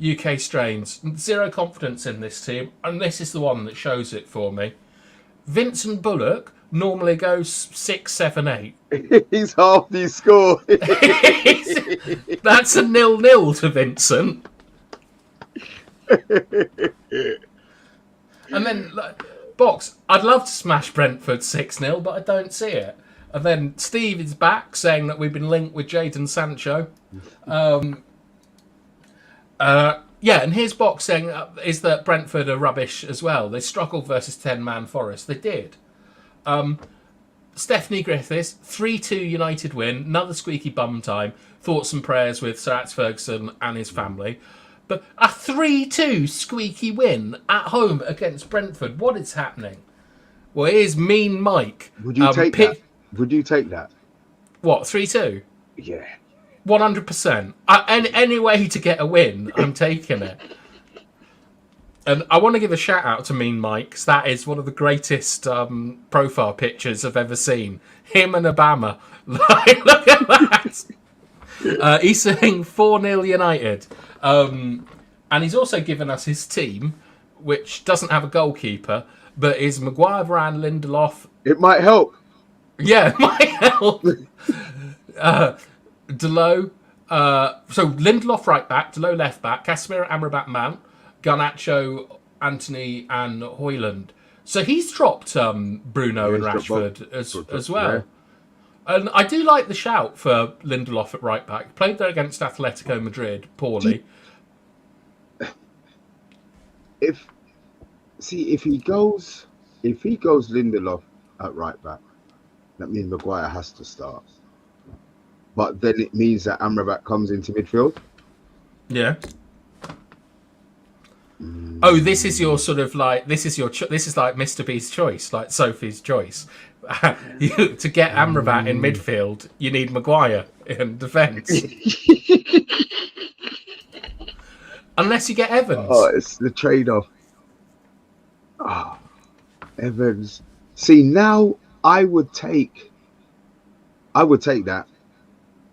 UK Strains, zero confidence in this team, and this is the one that shows it for me. Vincent Bullock normally goes 6, 7, 8. He's half the score. That's a 0-0 to Vincent. And then, Box, I'd love to smash Brentford 6-0, but I don't see it. And then Steve is back saying that we've been linked with Jadon Sancho. And his Box saying is that Brentford are rubbish as well. They struggled versus 10-man Forest. They did. Stephanie Griffiths, 3-2 United win, another squeaky bum time. Thoughts and prayers with Sir Alex Ferguson and his family. But a 3-2 squeaky win at home against Brentford. What is happening? Well, here's Mean Mike. Would you take that? Would you take that? What, 3-2? Yeah. 100%. Any way to get a win, I'm taking it. And I want to give a shout out to Mean Mike, because that is one of the greatest profile pictures I've ever seen. Him and Obama. Like, look at that. He's saying 4-0 United. And he's also given us his team, which doesn't have a goalkeeper, but is Maguire, Varane, Lindelof. It might help. Yeah, it might help. Delo. So Lindelof right back, Delo left back, Casemiro, Amrabat, Mount, Garnacho, Antony, and Højlund. So he's dropped Bruno and Rashford as well. Yeah. And I do like the shout for Lindelof at right back. Played there against Atletico Madrid poorly. If he goes Lindelof at right back, that means Maguire has to start. But then it means that Amrabat comes into midfield. Yeah. Oh, this is your sort of like this is like Mr. B's choice, like Sophie's choice. To get Amrabat in midfield, you need Maguire in defence. Unless you get Evans. Oh, it's the trade-off. Oh, Evans. See, now I would take that.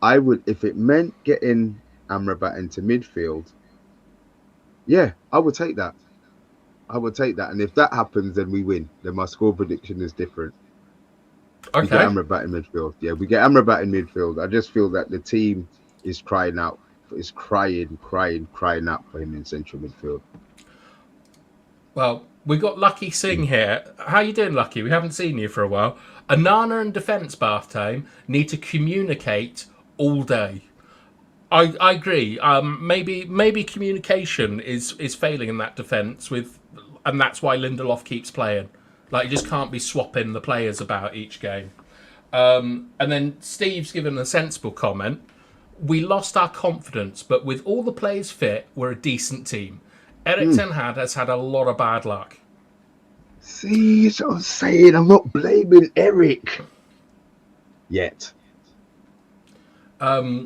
I would, if it meant getting Amrabat into midfield. Yeah, I would take that. And if that happens, then we win. Then my score prediction is different. Okay. We get Amrabat in midfield. Yeah, we get Amrabat in midfield. I just feel that the team is crying out. Is crying out for him in central midfield. Well, we got Lucky Singh here. How you doing, Lucky? We haven't seen you for a while. Anana and defence bath time need to communicate all day. I agree. Maybe communication is failing in that defence and that's why Lindelof keeps playing. Like, you just can't be swapping the players about each game. And then Steve's given a sensible comment. We lost our confidence, but with all the players fit, we're a decent team. Erik Ten Hag has had a lot of bad luck. See, that's what I'm saying. I'm not blaming Eric yet. Yeah.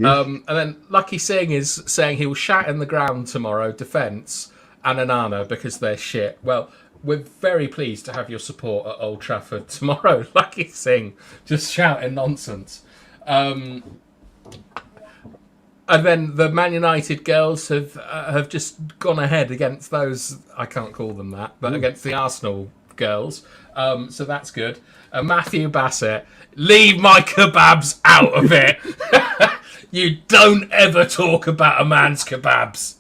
And then Lucky Singh is saying he'll shat in the ground tomorrow, defence, and Anana because they're shit. Well, we're very pleased to have your support at Old Trafford tomorrow. Lucky Singh just shouting nonsense. And then the Man United girls have just gone ahead against those, I can't call them that, but against the Arsenal girls. So that's good. Matthew Bassett, leave my kebabs out of it. You don't ever talk about a man's kebabs.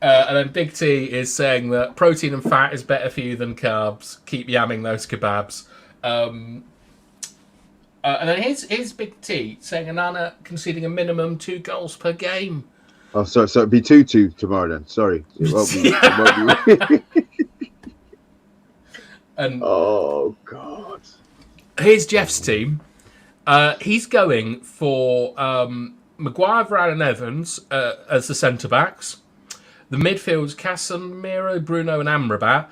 And then Big T is saying that protein and fat is better for you than carbs. Keep yamming those kebabs. And then here's Big T saying Anana conceding a minimum 2 goals per game. Oh, so it'd be 2-2 tomorrow then. Sorry. It won't be. It won't be. And oh, God. Here's Jeff's team. He's going for Maguire, Varane and Evans as the centre-backs. The midfield's Casemiro, Bruno and Amrabat.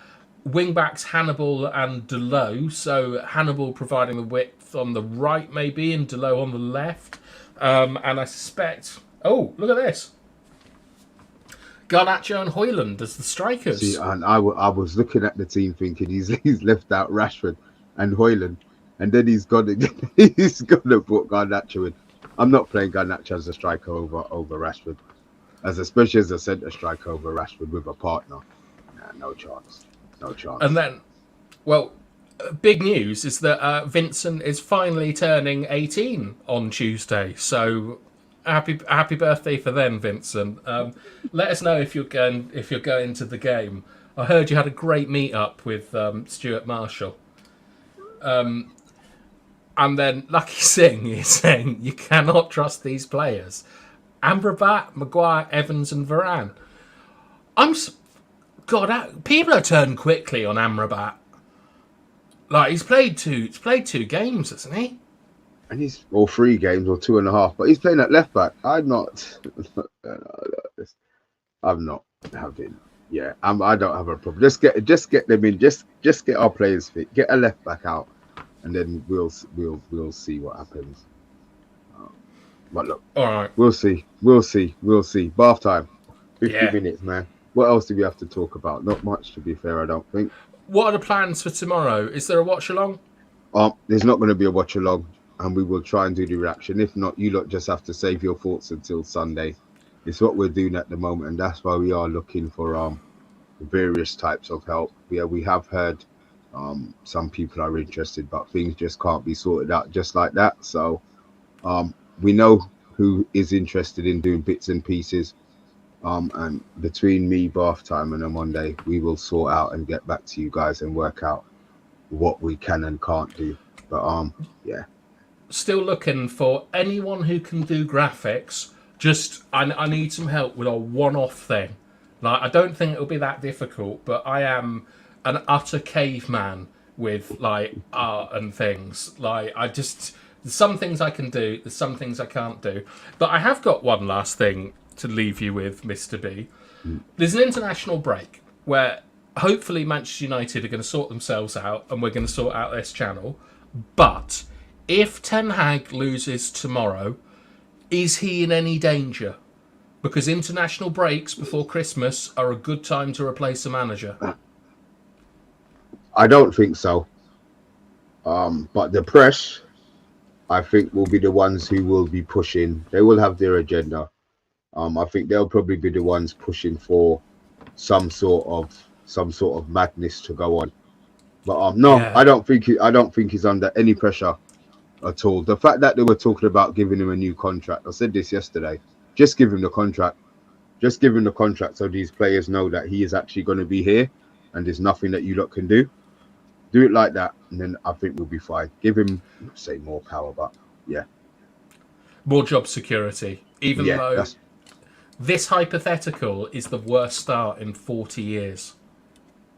Wing-backs Hannibal and Delo. So Hannibal providing the width on the right maybe and Delo on the left. And I suspect... Oh, look at this. Garnacho and Højlund as the strikers. See, and I was looking at the team thinking he's left out Rashford and Højlund, and then he's gonna put Garnacho in. I'm not playing Garnacho as a striker over Rashford, especially as a centre striker over Rashford with a partner. Nah, no chance. And then, well, big news is that Vincent is finally turning 18 on Tuesday. So happy birthday for them, Vincent. Let us know if you're going to the game. I heard you had a great meet up with Stuart Marshall. And then Lucky Singh is saying you cannot trust these players. Amrabat, Maguire, Evans and Varane. I'm God. People turn quickly on Amrabat. Like he's played two games, hasn't he? And he's or 3 games or 2.5, but he's playing at left back. I'm not. I'm not having. Yeah, I don't have a problem. Just get them in. Just get our players fit. Get a left back out, and then we'll see what happens. But look, all right, we'll see. Bath time, 50 minutes, man. What else do we have to talk about? Not much, to be fair. I don't think. What are the plans for tomorrow? Is there a watch along? There's not going to be a watch along, and we will try and do the reaction. If not, you lot just have to save your thoughts until Sunday. It's what we're doing at the moment, and that's why we are looking for various types of help. Yeah, we have heard some people are interested, but things just can't be sorted out just like that. So we know who is interested in doing bits and pieces. And between me, Bath Time, and OMONDI, we will sort out and get back to you guys and work out what we can and can't do. But yeah. Still looking for anyone who can do graphics. Just I need some help with a one-off thing. Like I don't think it'll be that difficult, but I am an utter caveman with like art and things. Like there's some things I can do, there's some things I can't do. But I have got one last thing to leave you with, Mr. B. There's an international break where hopefully Manchester United are going to sort themselves out and we're going to sort out this channel. But if Ten Hag loses tomorrow, is he in any danger? Because international breaks before Christmas are a good time to replace a manager. I don't think so. But the press, I think, will be the ones who will be pushing. They will have their agenda. I think they'll probably be the ones pushing for some sort of madness to go on. But no, yeah. I don't think he's under any pressure at all. The fact that they were talking about giving him a new contract, I said this yesterday, just give him the contract. Just give him the contract so these players know that he is actually going to be here and there's nothing that you lot can do. Do it like that, and then I think we'll be fine. Give him, say, more power, but yeah. More job security. Even though this hypothetical is the worst start in 40 years.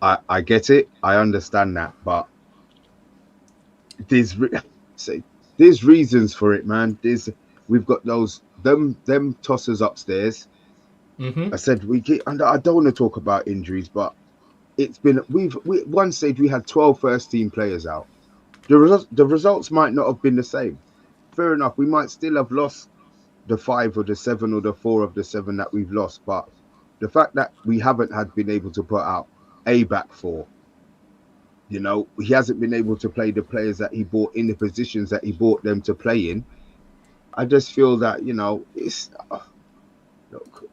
I get it. I understand that, but there's reasons for it, man. We've got them tossers upstairs. Mm-hmm. I said and I don't want to talk about injuries, but it's been we one stage we had 12 first team players out. The results might not have been the same. Fair enough. We might still have lost the 5 or the 7 or the 4 of the 7 that we've lost, but the fact that we haven't been able to put out a back four, he hasn't been able to play the players that he bought in the positions that he bought them to play in. I just feel that it's look,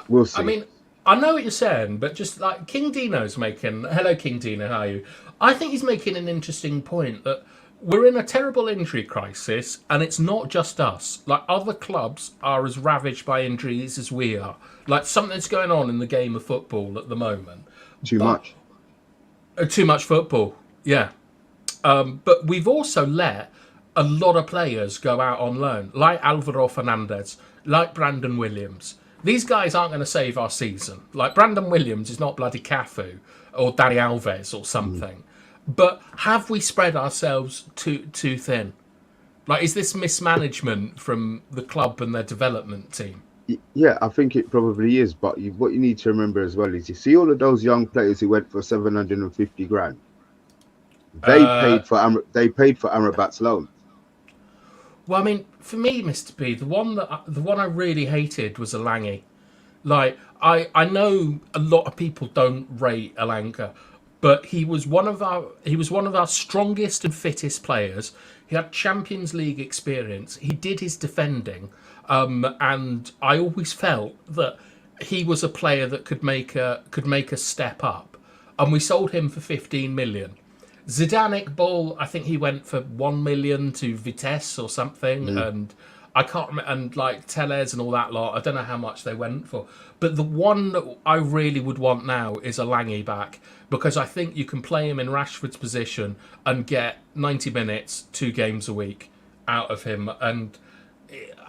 we'll see. I mean, I know what you're saying, but just like King Dino's making... Hello, King Dino, how are you? I think he's making an interesting point that we're in a terrible injury crisis, and it's not just us. Like, other clubs are as ravaged by injuries as we are. Like, something's going on in the game of football at the moment. Too much football, yeah. But we've also let a lot of players go out on loan, like Alvaro Fernandez, like Brandon Williams. These guys aren't going to save our season. Like, Brandon Williams is not bloody Cafu or Dani Alves or something. But have we spread ourselves too thin? Like, is this mismanagement from the club and their development team? Yeah, I think it probably is. But what you need to remember as well is you see all of those young players who went for 750 grand. They paid for Amrabat's loan. Well, I mean, for me, Mr. B, the one I really hated was Alangi. Like, I know a lot of people don't rate Alanga, but he was one of our strongest and fittest players. He had Champions League experience. He did his defending, and I always felt that he was a player that could make a step up. And we sold him for 15 million. Zidane Iqbal, I think he went for 1 million to Vitesse or something, and I can't remember, and like Tellez and all that lot. I don't know how much they went for, but the one that I really would want now is Alangi back, because I think you can play him in Rashford's position and get 90 minutes, 2 games a week out of him, and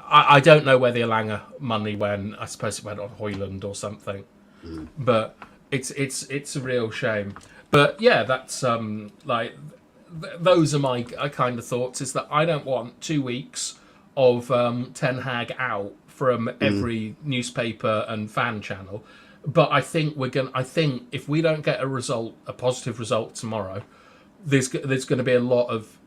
I don't know where the Elanga money went. I suppose it went on Højlund or something. But it's a real shame. But yeah, that's those are my kind of thoughts. Is that I don't want 2 weeks of Ten Hag out from every newspaper and fan channel. But I think I think if we don't get a positive result tomorrow, there's going to be a lot of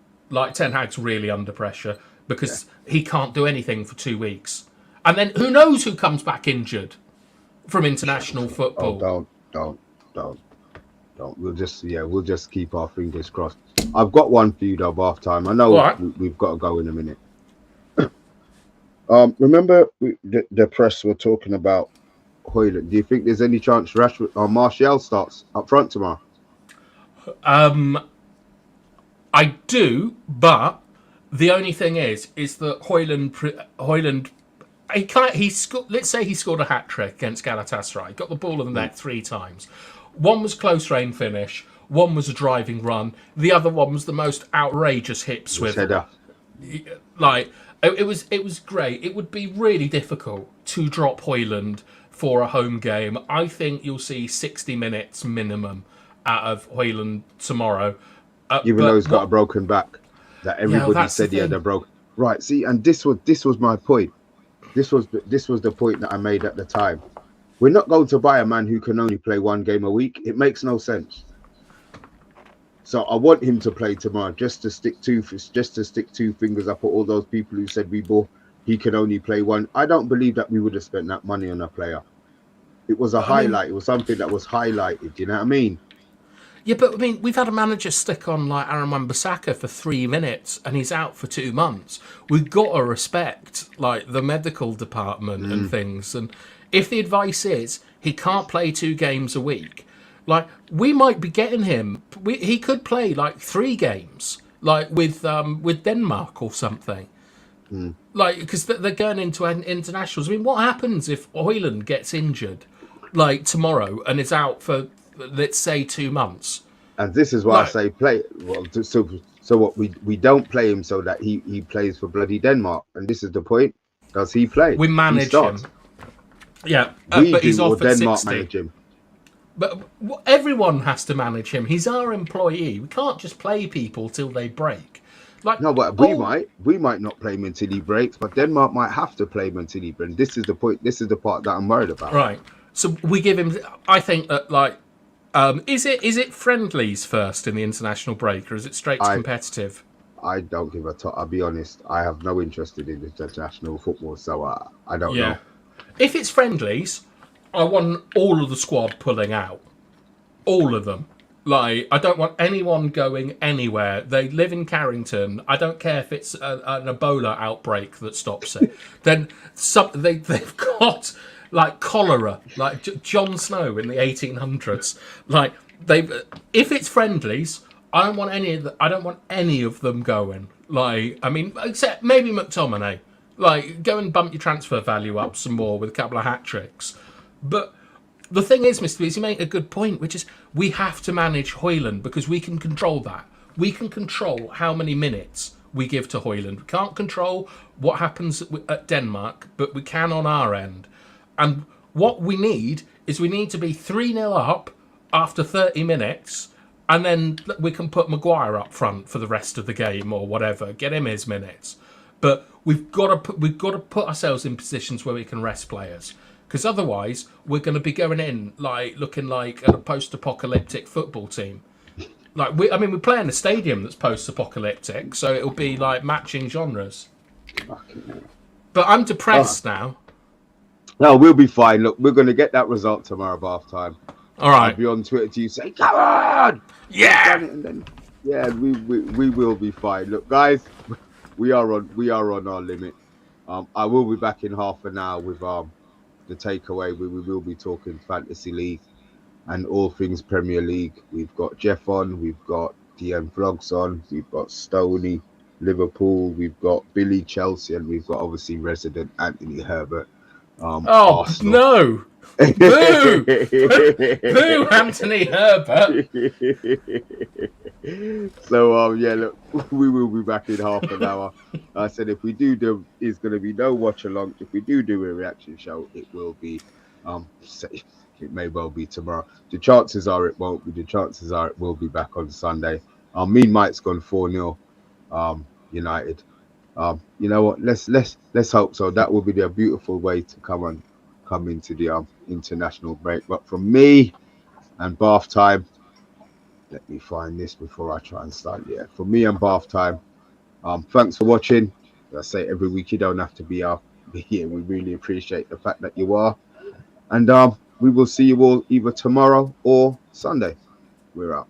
Ten Hag's really under pressure because he can't do anything for 2 weeks, and then who knows who comes back injured from international football. Oh, don't. We'll just keep our fingers crossed. I've got one for you, though, half time. I know we've got to go in a minute. Remember the press were talking about Højlund. Do you think there's any chance Rashford or Martial starts up front tomorrow? I do, but the only thing is that Højlund let's say he scored a hat-trick against Galatasaray, got the ball in the net 3 times. One was close range finish, one was a driving run, the other one was the most outrageous hip swivel. Like it was great. It would be really difficult to drop Højlund for a home game. I think you'll see 60 minutes minimum out of Højlund tomorrow. Even though he's got a broken back, that everybody said he had a broken. Right. See, and this was my point. This was the point that I made at the time. We're not going to buy a man who can only play 1 game a week. It makes no sense. So I want him to play tomorrow, just to stick 2 fingers up at all those people who said he can only play 1. I don't believe that we would have spent that money on a player. It was a highlight. It was something that was highlighted. You know what I mean? Yeah, but I mean, we've had a manager stick on Aaron Wan-Bissaka for 3 minutes, and he's out for 2 months. We've got to respect the medical department and things. And if the advice is he can't play 2 games a week, we might be getting him. He could play 3 games, with Denmark or something. Because they're going into internationals. I mean, what happens if Højlund gets injured tomorrow and is out for, let's say, 2 months? And this is why I say play. Well, so what we don't play him so that he plays for bloody Denmark. And this is the point. Does he play? We manage him. Yeah, but he's off at 60. Manage him. But everyone has to manage him. He's our employee. We can't just play people till they break. No, but we might not play him until he breaks, but Denmark might have to play him until he breaks. This is the point. This is the part that I'm worried about. Right. So we give him. I think that is it friendlies first in the international break, or is it straight to competitive? I don't give a top. I'll be honest. I have no interest in international football, so I don't know. If it's friendlies, I want all of the squad pulling out. All of them. I don't want anyone going anywhere. They live in Carrington. I don't care if it's an Ebola outbreak that stops it. Then they've got cholera, Jon Snow in the 1800s. If it's friendlies, I don't want any of them going. I mean, except maybe McTominay. Go and bump your transfer value up some more with a couple of hat tricks. But the thing is, Mr. Bees, you make a good point, which is we have to manage Højlund because we can control that. We can control how many minutes we give to Højlund. We can't control what happens at Denmark, but we can on our end. And what we need is we need to be 3-0 up after 30 minutes, and then we can put Maguire up front for the rest of the game or whatever. Get him his minutes. But we've got to put ourselves in positions where we can rest players. Because otherwise, we're going to be going in looking like a post-apocalyptic football team. We play in a stadium that's post-apocalyptic, so it'll be matching genres. But I'm depressed now. No, we'll be fine. Look, we're going to get that result tomorrow at half time. All right. I'll be on Twitter to you say, "Come on, yeah!" And then, we will be fine. Look, guys, we are on our limit. I will be back in half an hour with the takeaway, where we will be talking Fantasy League and all things Premier League. We've got Jeff on, we've got DM Vlogs on, we've got Stoney, Liverpool, we've got Billy, Chelsea, and we've got obviously resident Antony Herbert. Oh Arsenal. no! Boo! Boo, Anthony Herbert. So yeah, look, we will be back in half an hour. I said if we do, it's going to be no watch along. If we do a reaction show, it will be it may well be tomorrow. The chances are it won't be. The chances are it will be back on Sunday. Mean Mike's gone 4-0. United. You know what? Let's hope so. That will be a beautiful way to come into the international break. But from me and bath time, let me find this before I try and start. Yeah, for me and bath time. Thanks for watching. As I say every week, you don't have to be here. We really appreciate the fact that you are, and we will see you all either tomorrow or Sunday. We're out.